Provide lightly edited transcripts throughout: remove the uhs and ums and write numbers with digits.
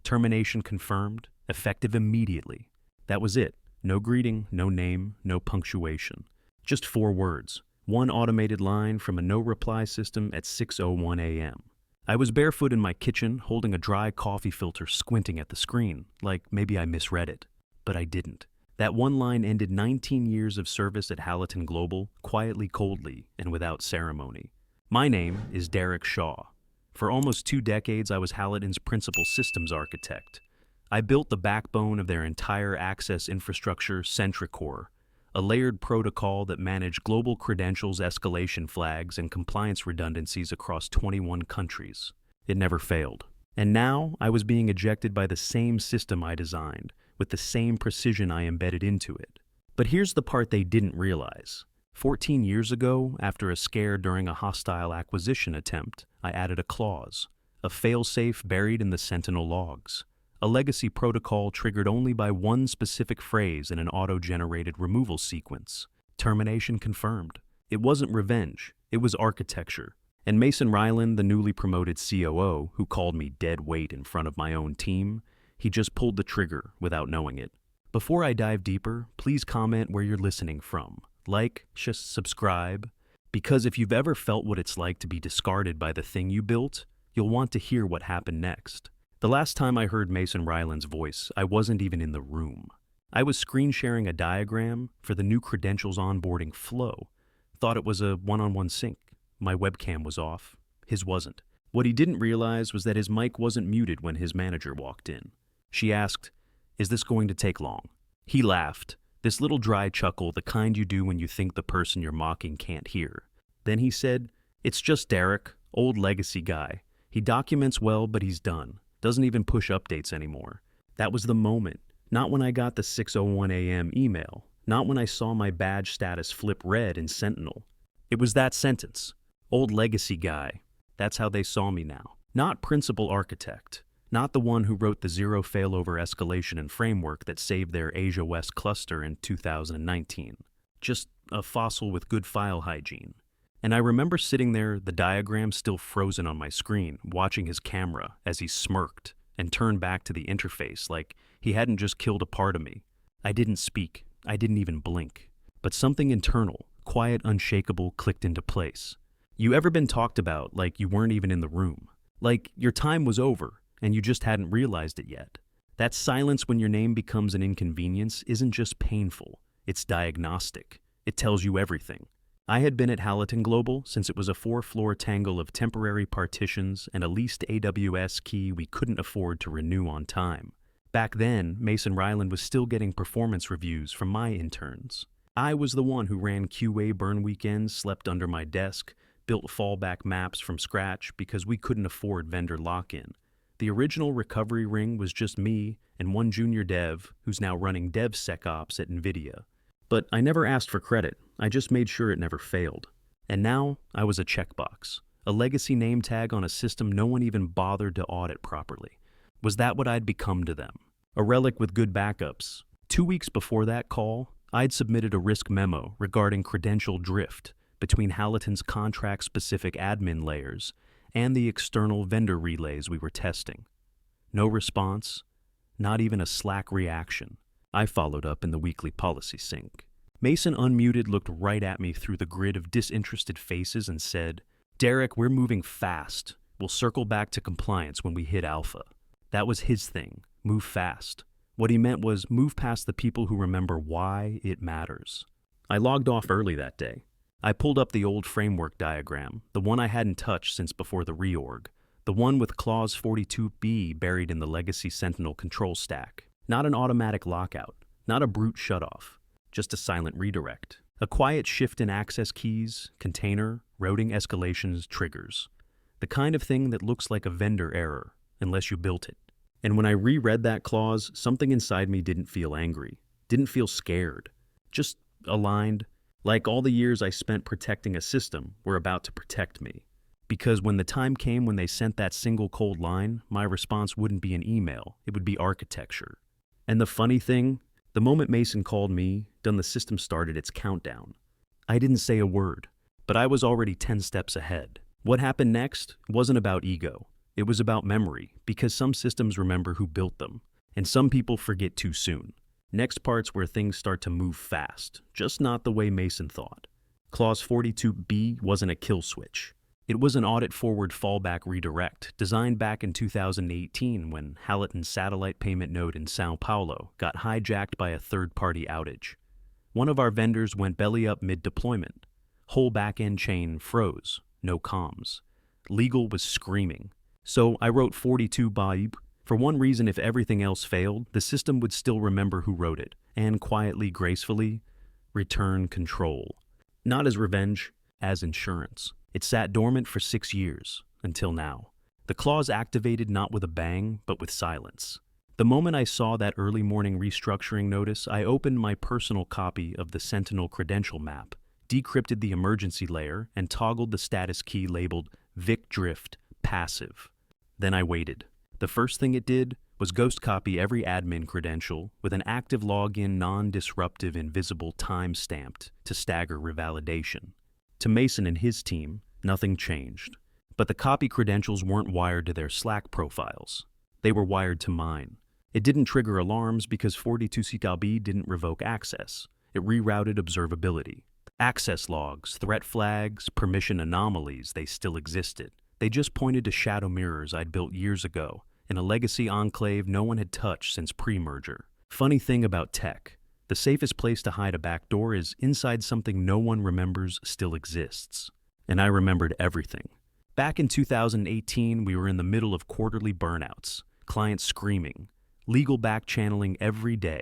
Termination confirmed, effective immediately. That was it. No greeting, no name, no punctuation. Just 4 words. One automated line from a no-reply system at 6:01 a.m. I was barefoot in my kitchen, holding a dry coffee filter, squinting at the screen, like maybe I misread it. But I didn't. That one line ended 19 years of service at Halliton Global, quietly, coldly, and without ceremony. My name is Derek Shaw. For almost 2 decades, I was Halliton's principal systems architect. I built the backbone of their entire access infrastructure, Centricore, a layered protocol that managed global credentials, escalation flags, and compliance redundancies across 21 countries. It never failed. And now I was being ejected by the same system I designed, with the same precision I embedded into it. But here's the part they didn't realize. 14 years ago, after a scare during a hostile acquisition attempt, I added a clause, a failsafe buried in the Sentinel logs. A legacy protocol triggered only by one specific phrase in an auto-generated removal sequence. Termination confirmed. It wasn't revenge, it was architecture. And Mason Ryland, the newly promoted COO, who called me dead weight in front of my own team, he just pulled the trigger without knowing it. Before I dive deeper, please comment where you're listening from. Like, just subscribe, because if you've ever felt what it's like to be discarded by the thing you built, you'll want to hear what happened next. The last time I heard Mason Ryland's voice, I wasn't even in the room. I was screen sharing a diagram for the new credentials onboarding flow. Thought it was a one-on-one sync. My webcam was off. His wasn't. What he didn't realize was that his mic wasn't muted when his manager walked in. She asked, "Is this going to take long?" He laughed, this little dry chuckle, the kind you do when you think the person you're mocking can't hear. Then he said, "It's just Derek, old legacy guy. He documents well, but he's done. Doesn't even push updates anymore." That was the moment. Not when I got the 6:01 a.m. email. Not when I saw my badge status flip red in Sentinel. It was that sentence. Old legacy guy. That's how they saw me now. Not principal architect. Not the one who wrote the zero failover escalation and framework that saved their Asia West cluster in 2019. Just a fossil with good file hygiene. And I remember sitting there, the diagram still frozen on my screen, watching his camera as he smirked and turned back to the interface like he hadn't just killed a part of me. I didn't speak. I didn't even blink. But something internal, quiet, unshakable, clicked into place. You ever been talked about like you weren't even in the room? Like your time was over and you just hadn't realized it yet? That silence when your name becomes an inconvenience isn't just painful. It's diagnostic. It tells you everything. I had been at Halliton Global since it was a 4-floor tangle of temporary partitions and a leased AWS key we couldn't afford to renew on time. Back then, Mason Ryland was still getting performance reviews from my interns. I was the one who ran QA burn weekends, slept under my desk, built fallback maps from scratch because we couldn't afford vendor lock-in. The original recovery ring was just me and one junior dev who's now running DevSecOps at NVIDIA. But I never asked for credit. I just made sure it never failed. And now I was a checkbox, a legacy name tag on a system no one even bothered to audit properly. Was that what I'd become to them? A relic with good backups. 2 weeks before that call, I'd submitted a risk memo regarding credential drift between Halliton's contract-specific admin layers and the external vendor relays we were testing. No response, not even a Slack reaction. I followed up in the weekly policy sync. Mason unmuted, looked right at me through the grid of disinterested faces and said, "Derek, we're moving fast. We'll circle back to compliance when we hit alpha." That was his thing, move fast. What he meant was move past the people who remember why it matters. I logged off early that day. I pulled up the old framework diagram, the one I hadn't touched since before the reorg, the one with clause 42B buried in the legacy Sentinel control stack. Not an automatic lockout, not a brute shutoff, just a silent redirect. A quiet shift in access keys, container, routing escalations, triggers. The kind of thing that looks like a vendor error, unless you built it. And when I reread that clause, something inside me didn't feel angry, didn't feel scared, just aligned, like all the years I spent protecting a system were about to protect me. Because when the time came when they sent that single cold line, my response wouldn't be an email, it would be architecture. And the funny thing, the moment Mason called me, the system started its countdown. I didn't say a word, but I was already 10 steps ahead. What happened next wasn't about ego. It was about memory, because some systems remember who built them, and some people forget too soon. Next part's where things start to move fast, just not the way Mason thought. Clause 42B wasn't a kill switch. It was an audit-forward fallback redirect designed back in 2018 when Halliton's satellite payment node in Sao Paulo got hijacked by a third-party outage. One of our vendors went belly up mid-deployment. Whole back-end chain froze, no comms. Legal was screaming. So I wrote 42B. For one reason, if everything else failed, the system would still remember who wrote it, and quietly, gracefully, return control. Not as revenge, as insurance. It sat dormant for 6 years, until now. The clause activated not with a bang, but with silence. The moment I saw that early morning restructuring notice, I opened my personal copy of the Sentinel credential map, decrypted the emergency layer, and toggled the status key labeled Vic Drift Passive. Then I waited. The first thing it did was ghost copy every admin credential with an active login, non-disruptive, invisible time-stamped to stagger revalidation. To Mason and his team, nothing changed. But the copy credentials weren't wired to their Slack profiles. They were wired to mine. It didn't trigger alarms because 42CB didn't revoke access. It rerouted observability. Access logs, threat flags, permission anomalies, they still existed. They just pointed to shadow mirrors I'd built years ago, in a legacy enclave no one had touched since pre-merger. Funny thing about tech, the safest place to hide a backdoor is inside something no one remembers still exists. And I remembered everything. Back in 2018, we were in the middle of quarterly burnouts, clients screaming, legal back-channeling every day.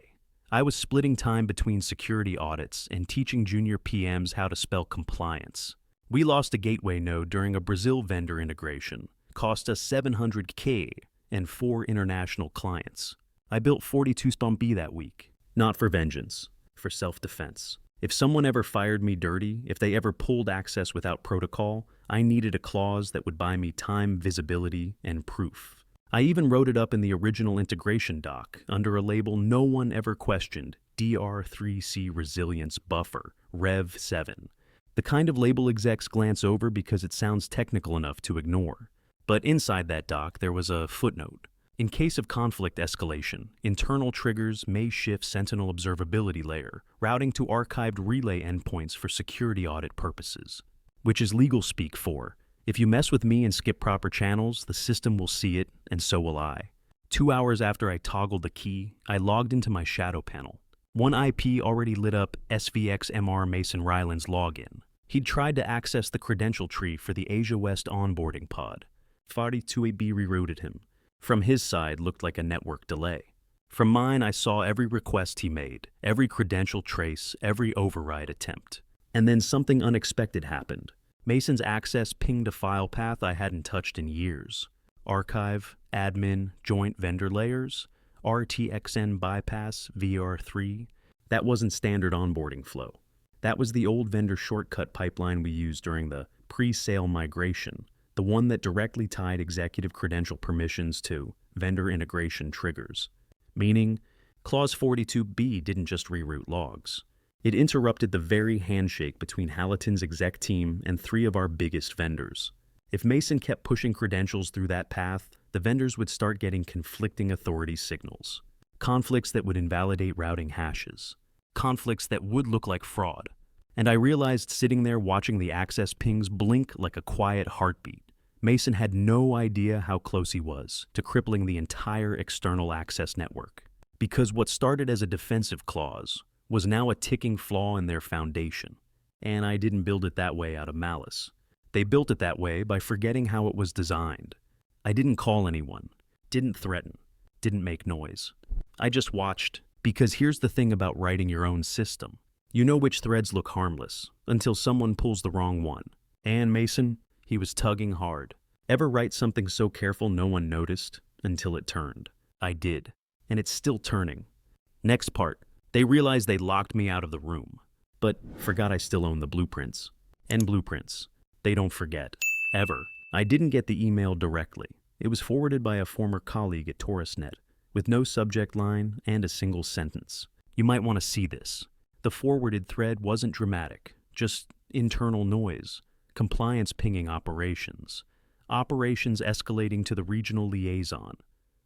I was splitting time between security audits and teaching junior PMs how to spell compliance. We lost a gateway node during a Brazil vendor integration, cost us $700K and 4 international clients. I built 42B that week, not for vengeance, for self-defense. If someone ever fired me dirty, if they ever pulled access without protocol, I needed a clause that would buy me time, visibility, and proof. I even wrote it up in the original integration doc under a label no one ever questioned, DR3C Resilience Buffer, Rev 7. The kind of label execs glance over because it sounds technical enough to ignore. But inside that doc, there was a footnote. In case of conflict escalation, internal triggers may shift Sentinel observability layer, routing to archived relay endpoints for security audit purposes. Which is legal speak for, if you mess with me and skip proper channels, the system will see it, and so will I. 2 hours after I toggled the key, I logged into my shadow panel. One IP already lit up SVXMR Mason Ryland's login. He'd tried to access the credential tree for the Asia West onboarding pod. 42AB rerouted him. From his side looked like a network delay. From mine, I saw every request he made, every credential trace, every override attempt. And then something unexpected happened. Mason's access pinged a file path I hadn't touched in years. Archive, admin, joint vendor layers, RTXN bypass, VR3. That wasn't standard onboarding flow. That was the old vendor shortcut pipeline we used during the pre-sale migration, the one that directly tied executive credential permissions to vendor integration triggers. Meaning, Clause 42B didn't just reroute logs. It interrupted the very handshake between Halliton's exec team and 3 of our biggest vendors. If Mason kept pushing credentials through that path, the vendors would start getting conflicting authority signals. Conflicts that would invalidate routing hashes. Conflicts that would look like fraud. And I realized sitting there watching the access pings blink like a quiet heartbeat. Mason had no idea how close he was to crippling the entire external access network. Because what started as a defensive clause was now a ticking flaw in their foundation. And I didn't build it that way out of malice. They built it that way by forgetting how it was designed. I didn't call anyone, didn't threaten, didn't make noise. I just watched, because here's the thing about writing your own system. You know which threads look harmless, until someone pulls the wrong one. And Mason, he was tugging hard. Ever write something so careful no one noticed, until it turned? I did, and it's still turning. Next part. They realized they locked me out of the room, but forgot I still own the blueprints. And blueprints. They don't forget. Ever. I didn't get the email directly. It was forwarded by a former colleague at TaurusNet, with no subject line and a single sentence. You might want to see this. The forwarded thread wasn't dramatic, just internal noise, compliance pinging operations. operations escalating to the regional liaison.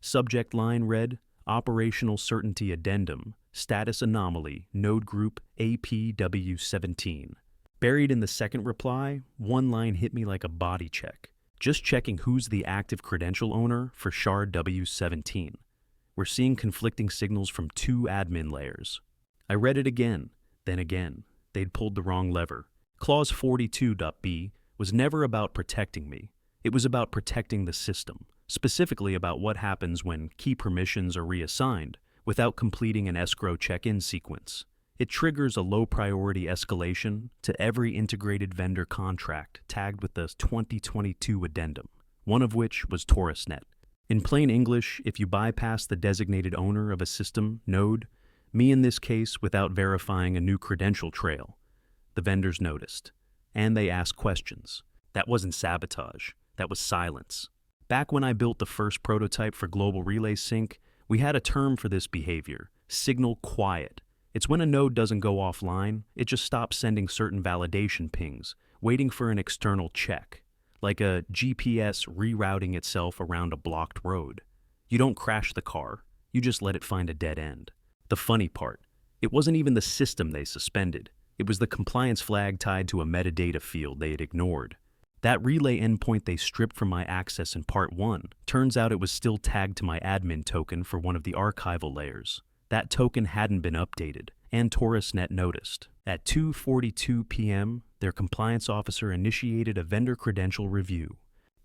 Subject line read, Operational Certainty Addendum, Status Anomaly, Node Group APW17. Buried in the second reply, one line hit me like a body check. Just checking who's the active credential owner for shard W17. We're seeing conflicting signals from two admin layers. I read it again, then again. They'd pulled the wrong lever. Clause 42.b was never about protecting me. It was about protecting the system, specifically about what happens when key permissions are reassigned without completing an escrow check-in sequence. It triggers a low-priority escalation to every integrated vendor contract tagged with the 2022 addendum, one of which was TaurusNet. In plain English, if you bypass the designated owner of a system, node, me in this case without verifying a new credential trail, the vendors noticed. And they asked questions. That wasn't sabotage. That was silence. Back when I built the first prototype for Global Relay Sync, we had a term for this behavior, signal quiet. It's when a node doesn't go offline, it just stops sending certain validation pings, waiting for an external check, like a GPS rerouting itself around a blocked road. You don't crash the car, you just let it find a dead end. The funny part, it wasn't even the system they suspended. It was the compliance flag tied to a metadata field they had ignored. That relay endpoint they stripped from my access in Part 1, turns out it was still tagged to my admin token for one of the archival layers. That token hadn't been updated, and TaurusNet noticed. At 2:42 p.m., their compliance officer initiated a vendor credential review.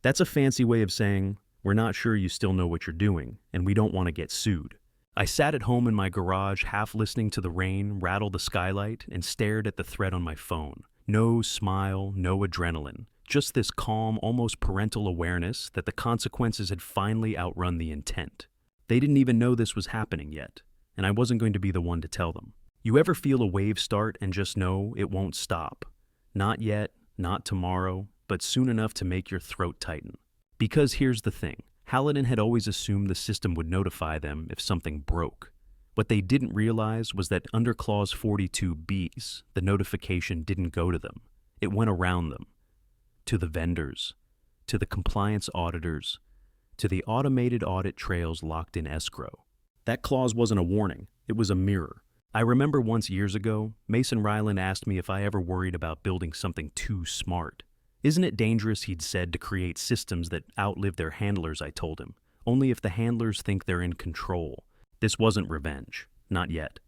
That's a fancy way of saying, we're not sure you still know what you're doing, and we don't want to get sued. I sat at home in my garage, half listening to the rain rattle the skylight, and stared at the thread on my phone. No smile, no adrenaline. Just this calm, almost parental awareness that the consequences had finally outrun the intent. They didn't even know this was happening yet, and I wasn't going to be the one to tell them. You ever feel a wave start and just know it won't stop? Not yet, not tomorrow, but soon enough to make your throat tighten. Because here's the thing. Hallinan had always assumed the system would notify them if something broke. What they didn't realize was that under Clause 42B's, the notification didn't go to them. It went around them. To the vendors, to the compliance auditors, to the automated audit trails locked in escrow. That clause wasn't a warning, it was a mirror. I remember once years ago, Mason Ryland asked me if I ever worried about building something too smart. Isn't it dangerous, he'd said, to create systems that outlive their handlers, I told him. Only if the handlers think they're in control. This wasn't revenge. Not yet.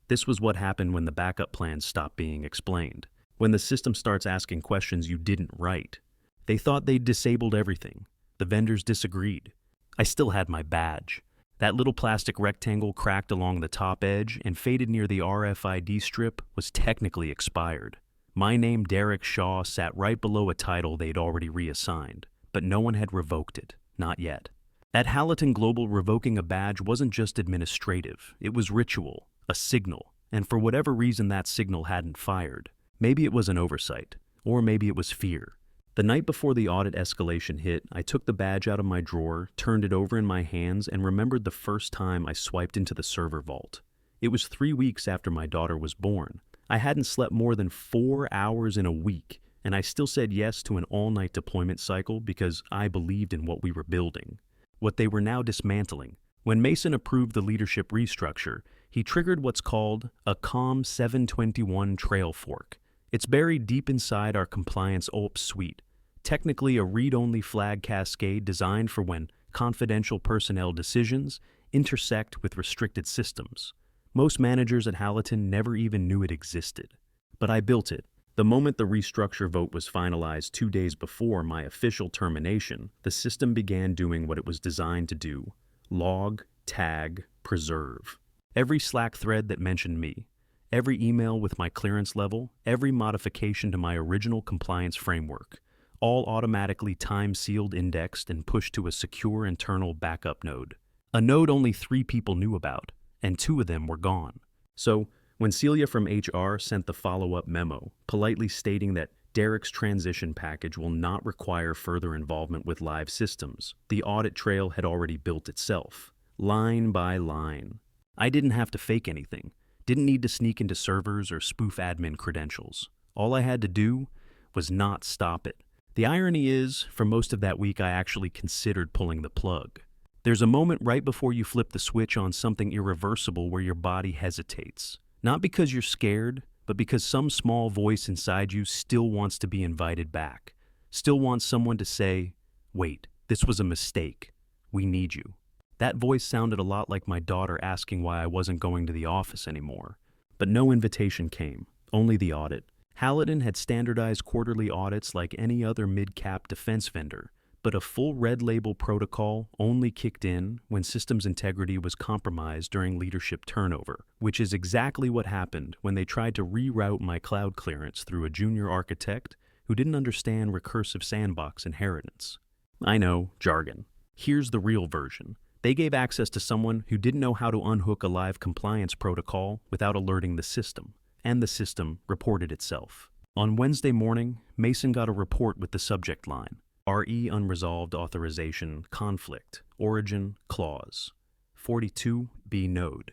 This was what happened when the backup plans stopped being explained. When the system starts asking questions you didn't write. They thought they'd disabled everything. The vendors disagreed. I still had my badge. That little plastic rectangle cracked along the top edge and faded near the RFID strip was technically expired. My name, Derek Shaw, sat right below a title they'd already reassigned, but no one had revoked it. Not yet. At Hallinan Global, revoking a badge wasn't just administrative. It was ritual, a signal, and for whatever reason that signal hadn't fired. Maybe it was an oversight, or maybe it was fear. The night before the audit escalation hit, I took the badge out of my drawer, turned it over in my hands, and remembered the first time I swiped into the server vault. It was 3 weeks after my daughter was born. I hadn't slept more than 4 hours in a week, and I still said yes to an all-night deployment cycle because I believed in what we were building, what they were now dismantling. When Mason approved the leadership restructure, he triggered what's called a COM 721 trail fork. It's buried deep inside our compliance OLP suite, technically a read-only flag cascade designed for when confidential personnel decisions intersect with restricted systems. Most managers at Hallinan never even knew it existed. But I built it. The moment the restructure vote was finalized 2 days before my official termination, the system began doing what it was designed to do: log, tag, preserve. Every Slack thread that mentioned me, every email with my clearance level, every modification to my original compliance framework, all automatically time-sealed, indexed, and pushed to a secure internal backup node. A node only 3 people knew about, and 2 of them were gone. So, when Celia from HR sent the follow-up memo, politely stating that Derek's transition package will not require further involvement with live systems, the audit trail had already built itself, line by line. I didn't have to fake anything, didn't need to sneak into servers or spoof admin credentials. All I had to do was not stop it. The irony is, for most of that week I actually considered pulling the plug. There's a moment right before you flip the switch on something irreversible where your body hesitates. Not because you're scared, but because some small voice inside you still wants to be invited back. Still wants someone to say, "Wait, this was a mistake. We need you." That voice sounded a lot like my daughter asking why I wasn't going to the office anymore. But no invitation came, only the audit. Hallinan had standardized quarterly audits like any other mid-cap defense vendor, but a full red label protocol only kicked in when systems integrity was compromised during leadership turnover, which is exactly what happened when they tried to reroute my cloud clearance through a junior architect who didn't understand recursive sandbox inheritance. I know, jargon. Here's the real version. They gave access to someone who didn't know how to unhook a live compliance protocol without alerting the system, and the system reported itself. On Wednesday morning, Mason got a report with the subject line, RE Unresolved Authorization Conflict, Origin Clause, 42B Node,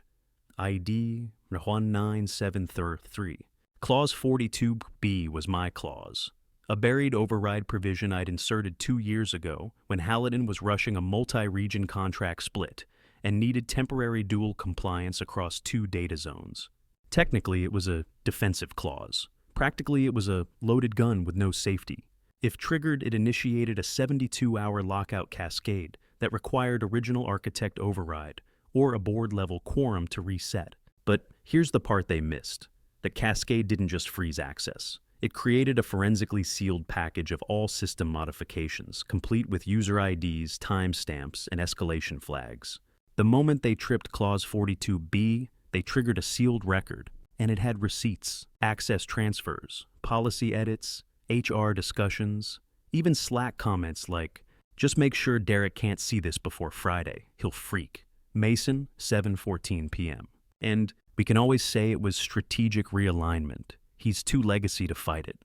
ID 19733. Clause 42B was my clause. A buried override provision I'd inserted 2 years ago when Hallinan was rushing a multi-region contract split and needed temporary dual compliance across 2 data zones. Technically, it was a defensive clause. Practically, it was a loaded gun with no safety. If triggered, it initiated a 72-hour lockout cascade that required original architect override or a board-level quorum to reset. But here's the part they missed. The cascade didn't just freeze access. It created a forensically sealed package of all system modifications, complete with user IDs, timestamps, and escalation flags. The moment they tripped Clause 42B, they triggered a sealed record, and it had receipts, access transfers, policy edits, HR discussions, even Slack comments like, "Just make sure Derek can't see this before Friday. He'll freak." Mason, 7:14 p.m. And we can always say it was strategic realignment. He's too legacy to fight it.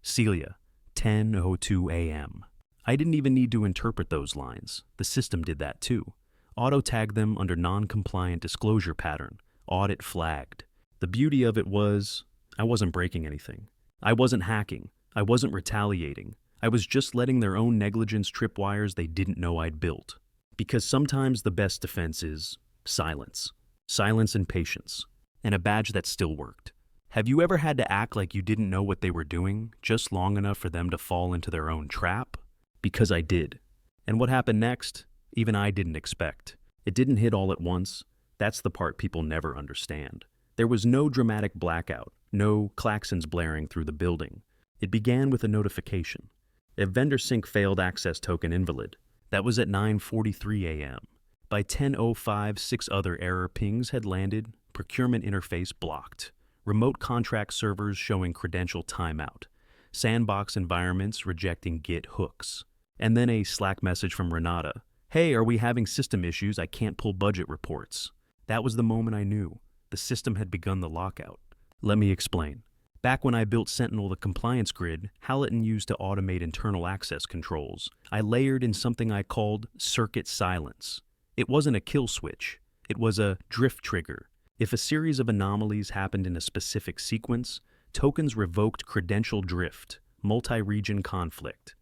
Celia, 10:02 a.m. I didn't even need to interpret those lines. The system did that too. Auto-tagged them under non-compliant disclosure pattern. Audit flagged. The beauty of it was, I wasn't breaking anything. I wasn't hacking. I wasn't retaliating. I was just letting their own negligence trip wires they didn't know I'd built. Because sometimes the best defense is silence. Silence and patience. And a badge that still worked. Have you ever had to act like you didn't know what they were doing, just long enough for them to fall into their own trap? Because I did. And what happened next? Even I didn't expect. It didn't hit all at once. That's the part people never understand. There was no dramatic blackout, no klaxons blaring through the building. It began with a notification. A vendor sync failed access token invalid. That was at 9:43 a.m. By 10:05, 6 other error pings had landed, procurement interface blocked. Remote contract servers showing credential timeout, sandbox environments rejecting Git hooks, and then a Slack message from Renata. "Hey, are we having system issues? I can't pull budget reports." That was the moment I knew. The system had begun the lockout. Let me explain. Back when I built Sentinel the compliance grid, Hallinan used to automate internal access controls. I layered in something I called circuit silence. It wasn't a kill switch. It was a drift trigger. If a series of anomalies happened in a specific sequence, tokens revoked credential drift, multi-region conflict.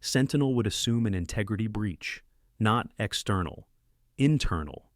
Sentinel would assume an integrity breach, not external, internal.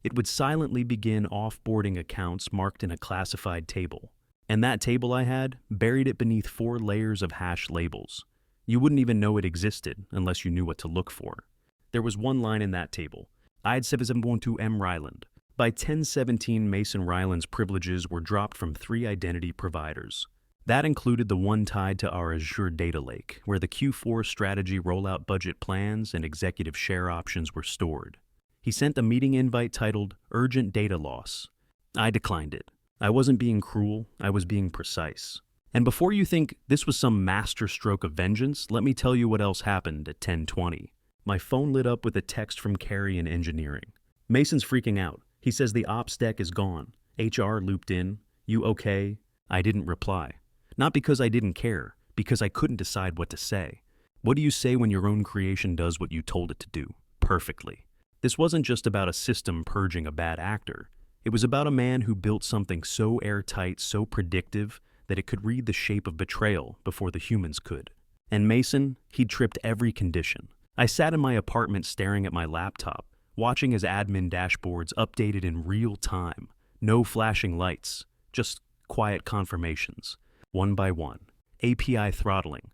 It would silently begin off-boarding accounts marked in a classified table. And that table I had buried it beneath 4 layers of hash labels. You wouldn't even know it existed unless you knew what to look for. There was one line in that table. I'd 7712 M. Ryland. By 1017, Mason Ryland's privileges were dropped from 3 identity providers. That included the one tied to our Azure data lake, where the Q4 strategy rollout budget plans and executive share options were stored. He sent a meeting invite titled Urgent Data Loss. I declined it. I wasn't being cruel, I was being precise. And before you think this was some master stroke of vengeance, let me tell you what else happened at 10:20. My phone lit up with a text from Carrie in engineering. Mason's freaking out. He says the ops deck is gone. HR looped in. You okay? I didn't reply. Not because I didn't care, because I couldn't decide what to say. What do you say when your own creation does what you told it to do? Perfectly. This wasn't just about a system purging a bad actor. It was about a man who built something so airtight, so predictive, that it could read the shape of betrayal before the humans could. And Mason, he'd tripped every condition. I sat in my apartment staring at my laptop, watching his admin dashboards updated in real time. No flashing lights, just quiet confirmations, one by one. API throttling,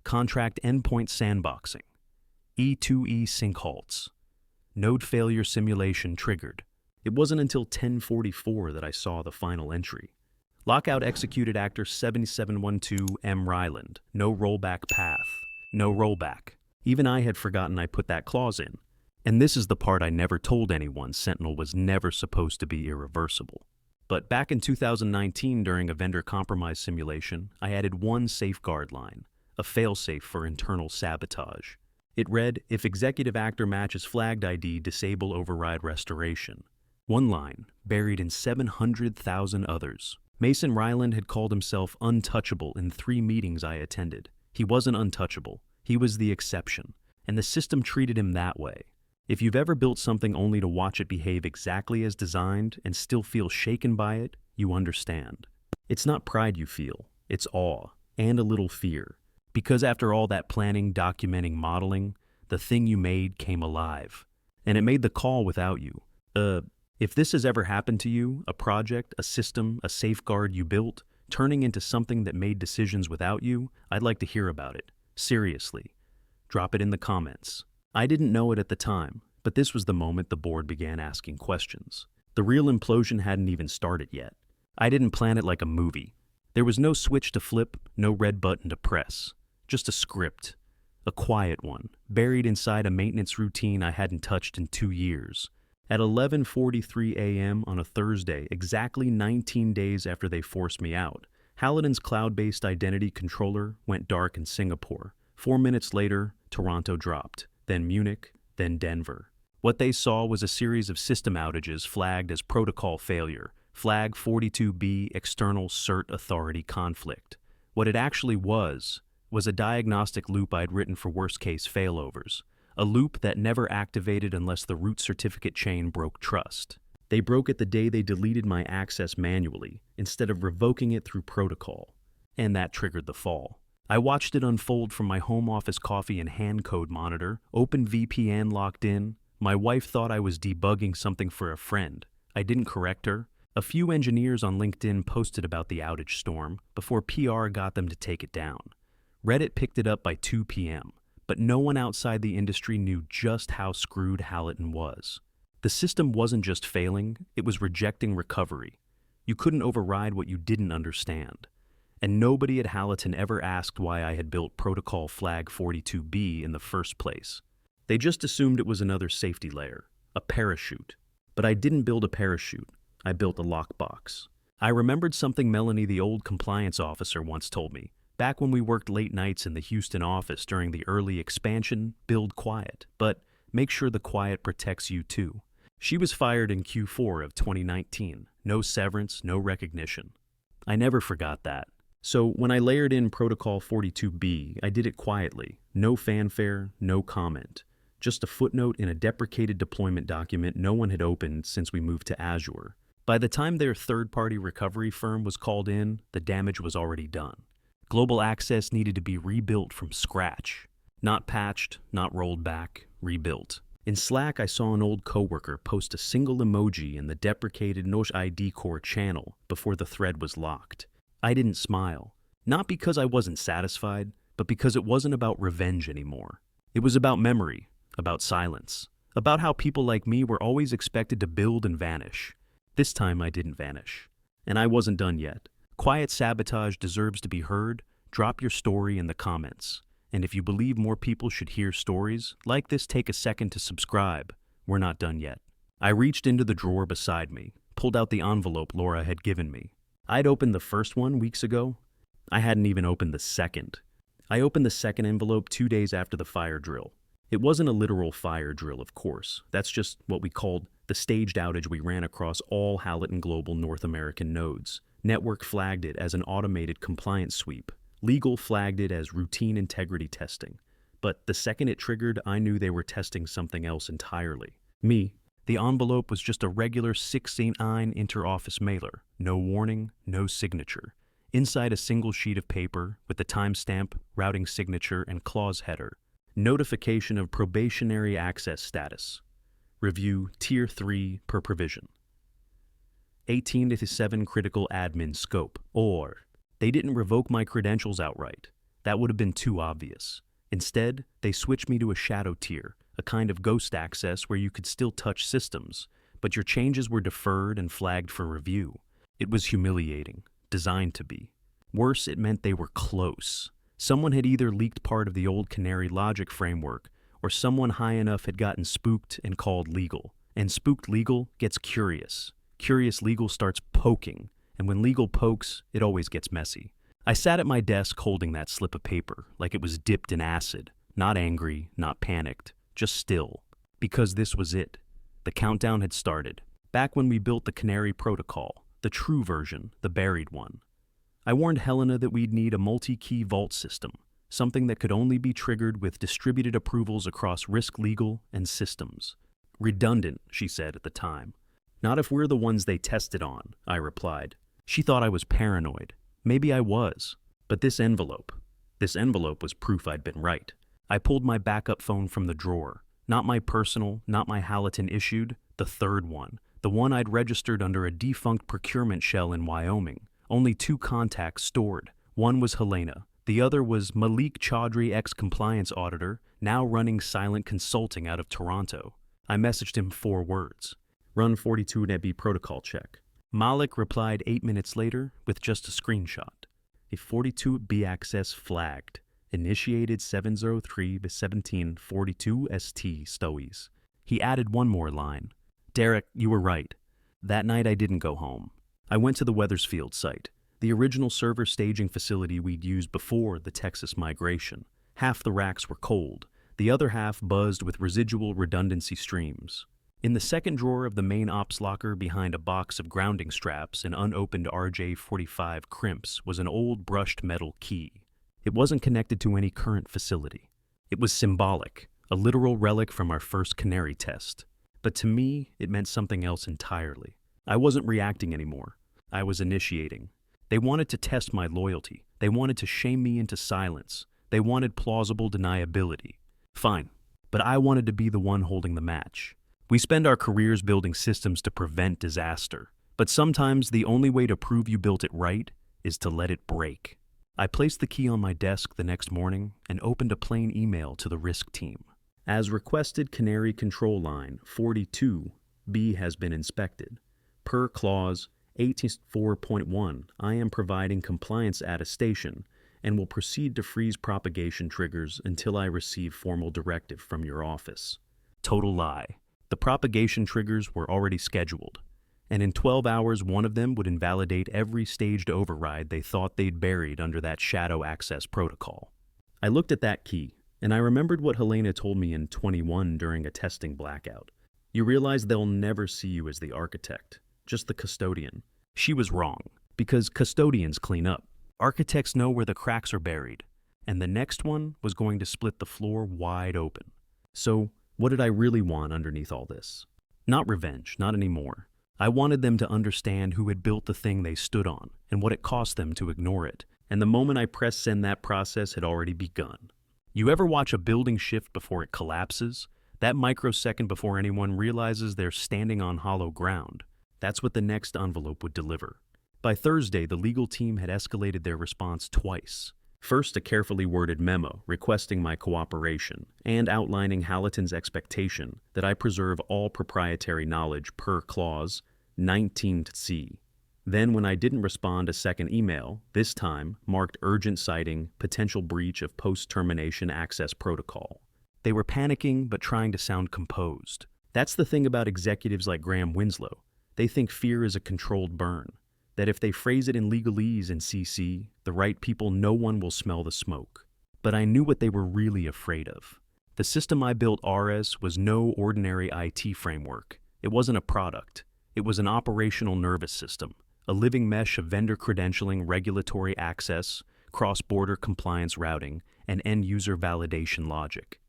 contract endpoint sandboxing, E2E sync halts, node failure simulation triggered. It wasn't until 10:44 that I saw the final entry. Lockout executed actor 7712 M. Ryland. No rollback path. No rollback. Even I had forgotten I put that clause in. And this is the part I never told anyone Sentinel was never supposed to be irreversible. But back in 2019 during a vendor compromise simulation, I added one safeguard line, a failsafe for internal sabotage. It read, if executive actor matches flagged ID, disable override restoration. One line, buried in 700,000 others. Mason Ryland had called himself untouchable in 3 meetings I attended. He wasn't untouchable. He was the exception. And the system treated him that way. If you've ever built something only to watch it behave exactly as designed and still feel shaken by it, you understand. It's not pride you feel, it's awe and a little fear. Because after all that planning, documenting, modeling, the thing you made came alive. And it made the call without you. If this has ever happened to you, a project, a system, a safeguard you built, turning into something that made decisions without you, I'd like to hear about it. Seriously. Drop it in the comments. I didn't know it at the time, but this was the moment the board began asking questions. The real implosion hadn't even started yet. I didn't plan it like a movie. There was no switch to flip, no red button to press. Just a script. A quiet one, buried inside a maintenance routine I hadn't touched in 2 years. At 11:43 a.m. on a Thursday, exactly 19 days after they forced me out, Hallidan's cloud-based identity controller went dark in Singapore. 4 minutes later, Toronto dropped. Then Munich, then Denver. What they saw was a series of system outages flagged as protocol failure, flag 42B external cert authority conflict. What it actually was a diagnostic loop I'd written for worst-case failovers, a loop that never activated unless the root certificate chain broke trust. They broke it the day they deleted my access manually, instead of revoking it through protocol. And that triggered the fall. I watched it unfold from my home office coffee and hand code monitor, open VPN locked in. My wife thought I was debugging something for a friend. I didn't correct her. A few engineers on LinkedIn posted about the outage storm before PR got them to take it down. Reddit picked it up by 2 p.m., but no one outside the industry knew just how screwed Hallidan was. The system wasn't just failing, it was rejecting recovery. You couldn't override what you didn't understand. And nobody at Hallidan ever asked why I had built Protocol Flag 42B in the first place. They just assumed it was another safety layer, a parachute. But I didn't build a parachute, I built a lockbox. I remembered something Melanie, the old compliance officer, once told me, back when we worked late nights in the Houston office during the early expansion, build quiet, but make sure the quiet protects you too. She was fired in Q4 of 2019, no severance, no recognition. I never forgot that. So when I layered in Protocol 42B, I did it quietly. No fanfare, no comment. Just a footnote in a deprecated deployment document no one had opened since we moved to Azure. By the time their third-party recovery firm was called in, the damage was already done. Global access needed to be rebuilt from scratch. Not patched, not rolled back, rebuilt. In Slack, I saw an old coworker post a single emoji in the deprecated Nosh ID core channel before the thread was locked. I didn't smile. Not because I wasn't satisfied, but because it wasn't about revenge anymore. It was about memory, about silence, about how people like me were always expected to build and vanish. This time I didn't vanish. And I wasn't done yet. Quiet sabotage deserves to be heard. Drop your story in the comments. And if you believe more people should hear stories like this, take a second to subscribe. We're not done yet. I reached into the drawer beside me, pulled out the envelope Laura had given me. I'd opened the first one weeks ago. I hadn't even opened the second. I opened the second envelope 2 days after the fire drill. It wasn't a literal fire drill, of course. That's just what we called the staged outage we ran across all Hallidan Global North American nodes. Network flagged it as an automated compliance sweep. Legal flagged it as routine integrity testing. But the second it triggered, I knew they were testing something else entirely. Me. The envelope was just a regular 689 inter-office mailer. No warning, no signature. Inside a single sheet of paper with the timestamp, routing signature, and clause header, notification of probationary access status. Review Tier 3 per provision. 18-7 critical admin scope. Or, they didn't revoke my credentials outright. That would have been too obvious. Instead, they switched me to a shadow tier, a kind of ghost access where you could still touch systems, but your changes were deferred and flagged for review. It was humiliating, designed to be. Worse, it meant they were close. Someone had either leaked part of the old Canary logic framework, or someone high enough had gotten spooked and called legal. And spooked legal gets curious. Curious legal starts poking, and when legal pokes, it always gets messy. I sat at my desk holding that slip of paper, like it was dipped in acid, not angry, not panicked, just still. Because this was it. The countdown had started. Back when we built the Canary protocol, the true version, the buried one. I warned Helena that we'd need a multi-key vault system, something that could only be triggered with distributed approvals across risk legal and systems. Redundant, she said at the time. Not if we're the ones they tested on, I replied. She thought I was paranoid. Maybe I was. But this envelope was proof I'd been right. I pulled my backup phone from the drawer. Not my personal, not my Hallaton issued, the third one. The one I'd registered under a defunct procurement shell in Wyoming. Only 2 contacts stored. One was Helena. The other was Malik Chaudhry, ex-compliance auditor, now running Silent Consulting out of Toronto. I messaged him 4 words. Run 42NB protocol check. Malik replied 8 minutes later with just a screenshot. A 42B access flagged. Initiated 703-1742 ST Stowies. He added one more line. Derek, you were right. That night I didn't go home. I went to the Wethersfield site, the original server staging facility we'd used before the Texas migration. Half the racks were cold, the other half buzzed with residual redundancy streams. In the second drawer of the main ops locker behind a box of grounding straps and unopened RJ-45 crimps was an old brushed metal key. It wasn't connected to any current facility. It was symbolic, a literal relic from our first Canary test. But to me, it meant something else entirely. I wasn't reacting anymore. I was initiating. They wanted to test my loyalty. They wanted to shame me into silence. They wanted plausible deniability. Fine, but I wanted to be the one holding the match. We spend our careers building systems to prevent disaster, but sometimes the only way to prove you built it right is to let it break. I placed the key on my desk the next morning and opened a plain email to the risk team. As requested, Canary control line 42B has been inspected. Per clause 84.1, I am providing compliance attestation and will proceed to freeze propagation triggers until I receive formal directive from your office. Total lie. The propagation triggers were already scheduled, and in 12 hours one of them would invalidate every staged override they thought they'd buried under that shadow access protocol. I looked at that key, and I remembered what Helena told me in 21 during a testing blackout. You realize they'll never see you as the architect, just the custodian. She was wrong, because custodians clean up. Architects know where the cracks are buried, and the next one was going to split the floor wide open. So, what did I really want underneath all this? Not revenge, not anymore. I wanted them to understand who had built the thing they stood on, and what it cost them to ignore it. And the moment I pressed send, that process had already begun. You ever watch a building shift before it collapses? That microsecond before anyone realizes they're standing on hollow ground. That's what the next envelope would deliver. By Thursday, the legal team had escalated their response twice. First, a carefully worded memo requesting my cooperation and outlining Hallaton's expectation that I preserve all proprietary knowledge per clause 19C. Then, when I didn't respond, a second email, this time marked urgent citing potential breach of post-termination access protocol. They were panicking but trying to sound composed. That's the thing about executives like Graham Winslow. They think fear is a controlled burn. That if they phrase it in legalese and CC, the right people, no one will smell the smoke. But I knew what they were really afraid of. The system I built, RS, was no ordinary IT framework. It wasn't a product. It was an operational nervous system, a living mesh of vendor credentialing, regulatory access, cross-border compliance routing, and end-user validation logic.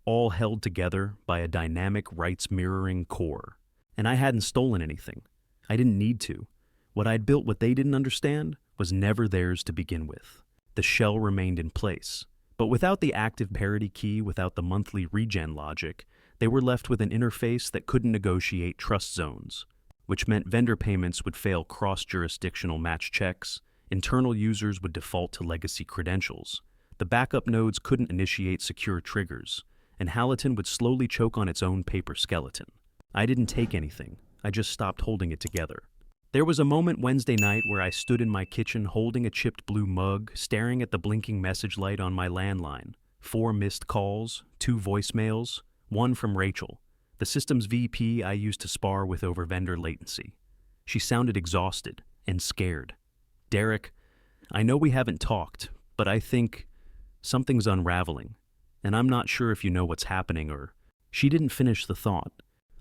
All held together by a dynamic rights-mirroring core. And I hadn't stolen anything. I didn't need to. What I'd built, what they didn't understand, was never theirs to begin with. The shell remained in place. But without the active parity key, without the monthly regen logic, they were left with an interface that couldn't negotiate trust zones, which meant vendor payments would fail cross-jurisdictional match checks, internal users would default to legacy credentials, the backup nodes couldn't initiate secure triggers, and Halaton would slowly choke on its own paper skeleton. I didn't take anything. I just stopped holding it together. There was a moment Wednesday night where I stood in my kitchen holding a chipped blue mug, staring at the blinking message light on my landline. 4 missed calls, 2 voicemails, 1 from Rachel, the systems VP I used to spar with over vendor latency. She sounded exhausted and scared. "Derek, I know we haven't talked, but I think something's unraveling, and I'm not sure if you know what's happening or..." She didn't finish the thought.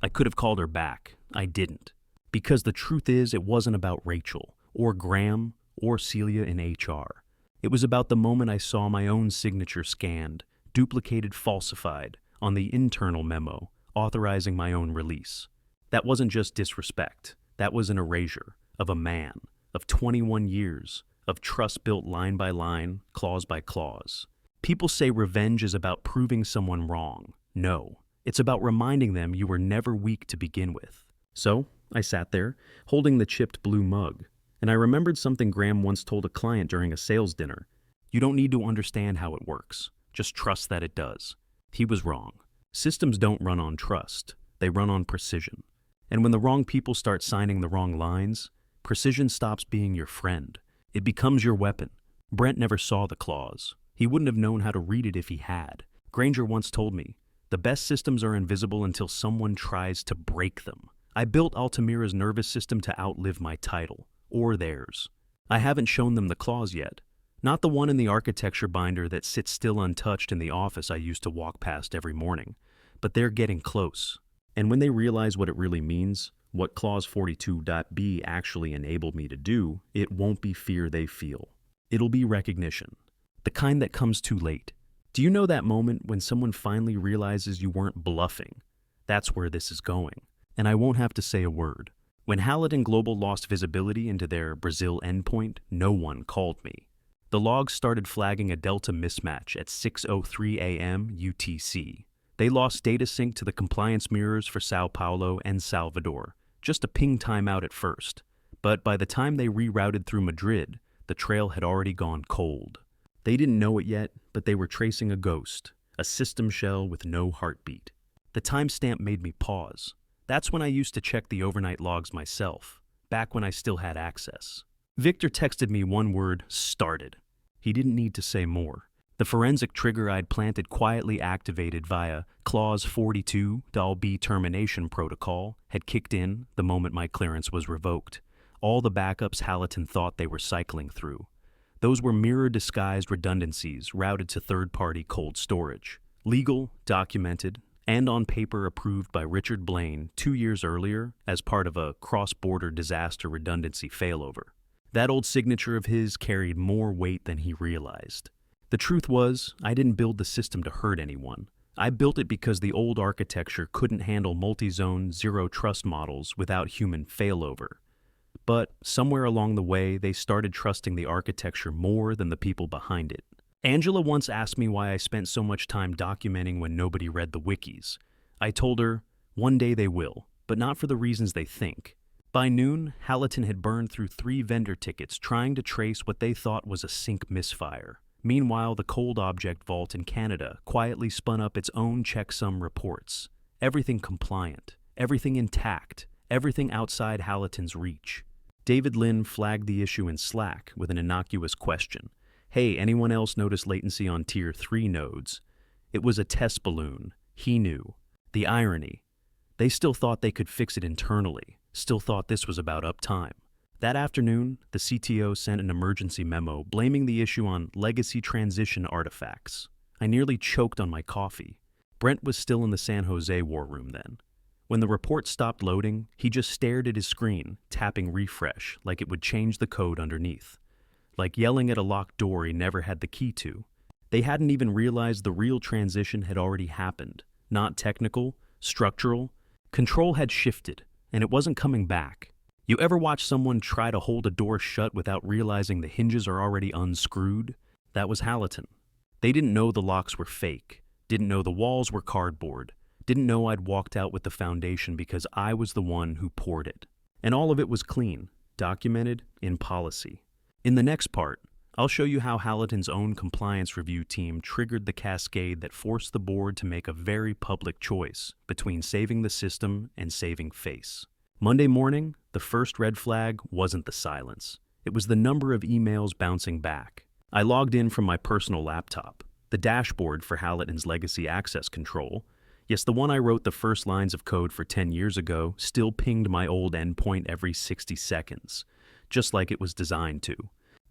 I could have called her back. I didn't. Because the truth is, it wasn't about Rachel, or Graham, or Celia in HR. It was about the moment I saw my own signature scanned, duplicated, falsified, on the internal memo, authorizing my own release. That wasn't just disrespect. That was an erasure of a man, of 21 years, of trust built line by line, clause by clause. People say revenge is about proving someone wrong. No, it's about reminding them you were never weak to begin with. So, I sat there, holding the chipped blue mug, and I remembered something Graham once told a client during a sales dinner. You don't need to understand how it works. Just trust that it does. He was wrong. Systems don't run on trust. They run on precision. And when the wrong people start signing the wrong lines, precision stops being your friend. It becomes your weapon. Brent never saw the clause. He wouldn't have known how to read it if he had. Granger once told me, the best systems are invisible until someone tries to break them. I built Altamira's nervous system to outlive my title, or theirs. I haven't shown them the clause yet. Not the one in the architecture binder that sits still untouched in the office I used to walk past every morning. But they're getting close. And when they realize what it really means, what Clause 42.b actually enabled me to do, it won't be fear they feel. It'll be recognition. The kind that comes too late. Do you know that moment when someone finally realizes you weren't bluffing? That's where this is going. And I won't have to say a word. When Halaton Global lost visibility into their Brazil endpoint, no one called me. The logs started flagging a delta mismatch at 6:03 a.m. UTC. They lost data sync to the compliance mirrors for Sao Paulo and Salvador. Just a ping timeout at first. But by the time they rerouted through Madrid, the trail had already gone cold. They didn't know it yet, but they were tracing a ghost, a system shell with no heartbeat. The timestamp made me pause. That's when I used to check the overnight logs myself, back when I still had access. Victor texted me one word, started. He didn't need to say more. The forensic trigger I'd planted quietly activated via Clause 42.b termination protocol had kicked in the moment my clearance was revoked. All the backups Halaton thought they were cycling through. Those were mirror-disguised redundancies routed to third-party cold storage. Legal, documented, and on paper approved by Richard Blaine 2 years earlier as part of a cross-border disaster redundancy failover. That old signature of his carried more weight than he realized. The truth was, I didn't build the system to hurt anyone. I built it because the old architecture couldn't handle multi-zone zero-trust models without human failover. But somewhere along the way, they started trusting the architecture more than the people behind it. Angela once asked me why I spent so much time documenting when nobody read the wikis. I told her, one day they will, but not for the reasons they think. By noon, Halaton had burned through 3 vendor tickets trying to trace what they thought was a sync misfire. Meanwhile, the cold object vault in Canada quietly spun up its own checksum reports. Everything compliant, everything intact, everything outside Halaton's reach. David Lynn flagged the issue in Slack with an innocuous question. Hey, anyone else notice latency on Tier 3 nodes? It was a test balloon. He knew. The irony. They still thought they could fix it internally, still thought this was about uptime. That afternoon, the CTO sent an emergency memo blaming the issue on legacy transition artifacts. I nearly choked on my coffee. Brent was still in the San Jose war room then. When the report stopped loading, he just stared at his screen, tapping refresh like it would change the code underneath. Like yelling at a locked door he never had the key to. They hadn't even realized the real transition had already happened. Not technical, structural. Control had shifted, and it wasn't coming back. You ever watch someone try to hold a door shut without realizing the hinges are already unscrewed? That was Hallaton. They didn't know the locks were fake, didn't know the walls were cardboard, didn't know I'd walked out with the foundation because I was the one who poured it. And all of it was clean, documented, in policy. In the next part, I'll show you how Hallaton's own compliance review team triggered the cascade that forced the board to make a very public choice between saving the system and saving face. Monday morning, the first red flag wasn't the silence. It was the number of emails bouncing back. I logged in from my personal laptop, the dashboard for Hallaton's legacy access control. Yes, the one I wrote the first lines of code for 10 years ago still pinged my old endpoint every 60 seconds, just like it was designed to.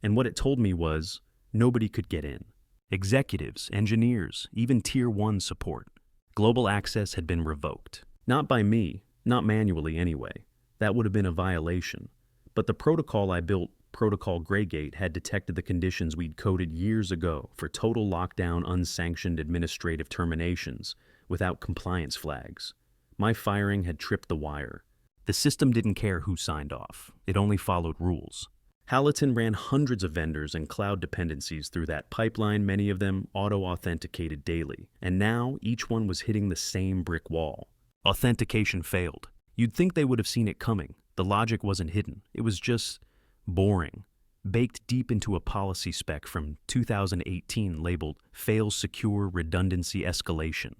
And what it told me was, nobody could get in. Executives, engineers, even Tier 1 support. Global access had been revoked. Not by me, not manually anyway. That would have been a violation. But the protocol I built, Protocol Greygate, had detected the conditions we'd coded years ago for total lockdown unsanctioned administrative terminations without compliance flags. My firing had tripped the wire. The system didn't care who signed off. It only followed rules. Hallaton ran hundreds of vendors and cloud dependencies through that pipeline, many of them auto-authenticated daily. And now each one was hitting the same brick wall. Authentication failed. You'd think they would have seen it coming. The logic wasn't hidden. It was just boring, baked deep into a policy spec from 2018 labeled Fail Secure Redundancy Escalation.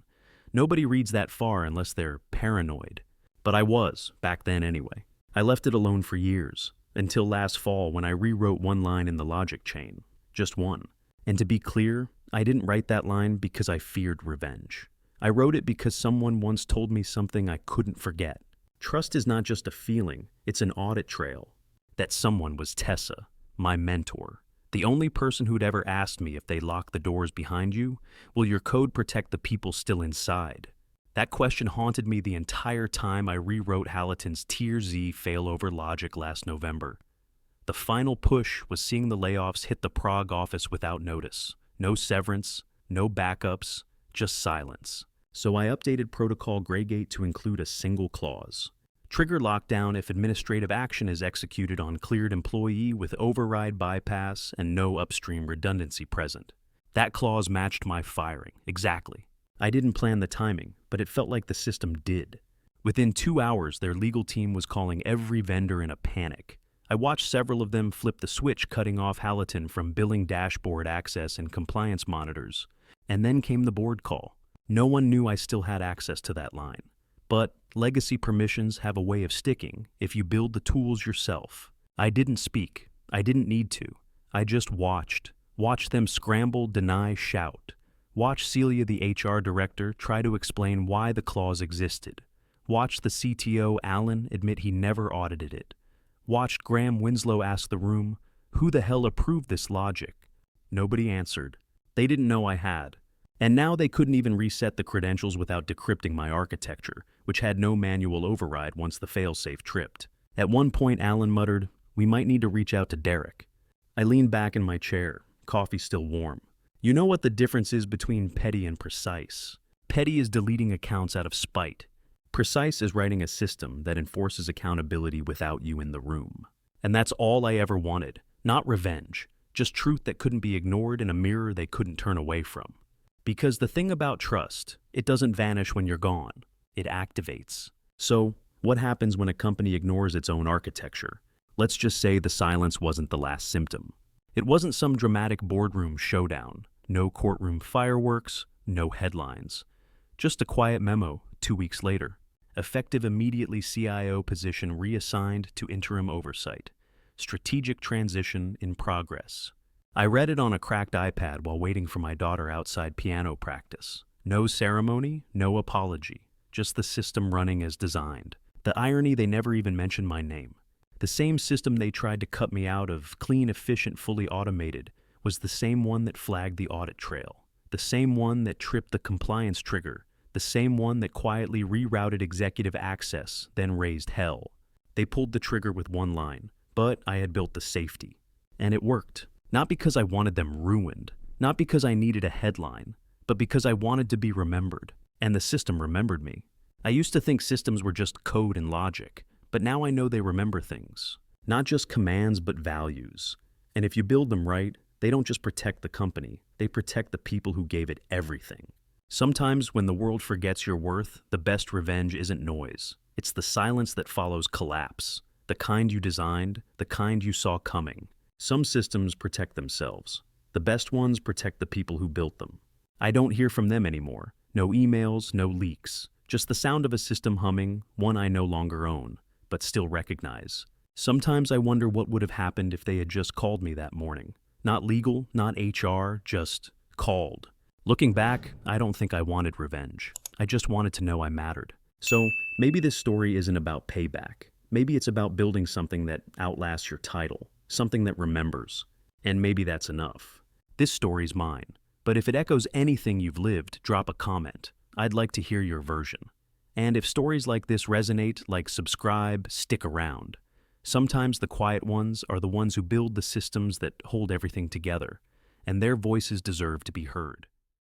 Nobody reads that far unless they're paranoid. But I was, back then anyway. I left it alone for years, until last fall when I rewrote one line in the logic chain. Just one. And to be clear, I didn't write that line because I feared revenge. I wrote it because someone once told me something I couldn't forget. Trust is not just a feeling, it's an audit trail. That someone was Tessa, my mentor. The only person who'd ever asked me if they lock the doors behind you, will your code protect the people still inside? That question haunted me the entire time I rewrote Hallaton's Tier Z failover logic last November. The final push was seeing the layoffs hit the Prague office without notice. No severance, no backups, just silence. So I updated Protocol Greygate to include a single clause. Trigger lockdown if administrative action is executed on cleared employee with override bypass and no upstream redundancy present. That clause matched my firing, exactly. I didn't plan the timing, but it felt like the system did. Within 2 hours, their legal team was calling every vendor in a panic. I watched several of them flip the switch, cutting off Hallaton from billing dashboard access and compliance monitors. And then came the board call. No one knew I still had access to that line. But legacy permissions have a way of sticking if you build the tools yourself. I didn't speak. I didn't need to. I just watched. Watched them scramble, deny, shout. Watched Celia, the HR director, try to explain why the clause existed. Watched the CTO, Alan, admit he never audited it. Watched Graham Winslow ask the room, who the hell approved this logic? Nobody answered. They didn't know I had. And now they couldn't even reset the credentials without decrypting my architecture, which had no manual override once the failsafe tripped. At one point, Alan muttered, "We might need to reach out to Derek." I leaned back in my chair, coffee still warm. You know what the difference is between petty and precise? Petty is deleting accounts out of spite. Precise is writing a system that enforces accountability without you in the room. And that's all I ever wanted. Not revenge, just truth that couldn't be ignored in a mirror they couldn't turn away from. Because the thing about trust, it doesn't vanish when you're gone. It activates. So, what happens when a company ignores its own architecture? Let's just say the silence wasn't the last symptom. It wasn't some dramatic boardroom showdown. No courtroom fireworks, no headlines. Just a quiet memo 2 weeks later. Effective immediately, CIO position reassigned to interim oversight. Strategic transition in progress. I read it on a cracked iPad while waiting for my daughter outside piano practice. No ceremony, no apology, just the system running as designed. The irony, they never even mentioned my name. The same system they tried to cut me out of, clean, efficient, fully automated, was the same one that flagged the audit trail. The same one that tripped the compliance trigger. The same one that quietly rerouted executive access, then raised hell. They pulled the trigger with one line, but I had built the safety. And it worked. Not because I wanted them ruined, not because I needed a headline, but because I wanted to be remembered. And the system remembered me. I used to think systems were just code and logic, But now I know they remember things. Not just commands, but values. And if you build them right, they don't just protect the company, they protect the people who gave it everything. Sometimes when the world forgets your worth, the best revenge isn't noise. It's the silence that follows collapse. The kind you designed, the kind you saw coming. Some systems protect themselves. The best ones protect the people who built them. I don't hear from them anymore. No emails, no leaks. Just the sound of a system humming, one I no longer own, but still recognize. Sometimes I wonder what would have happened if they had just called me that morning. Not legal, not HR, just called. Looking back, I don't think I wanted revenge. I just wanted to know I mattered. So maybe this story isn't about payback. Maybe it's about building something that outlasts your title, something that remembers. And maybe that's enough. This story's mine. But if it echoes anything you've lived, drop a comment. I'd like to hear your version. And if stories like this resonate, like subscribe, stick around. Sometimes the quiet ones are the ones who build the systems that hold everything together, and their voices deserve to be heard.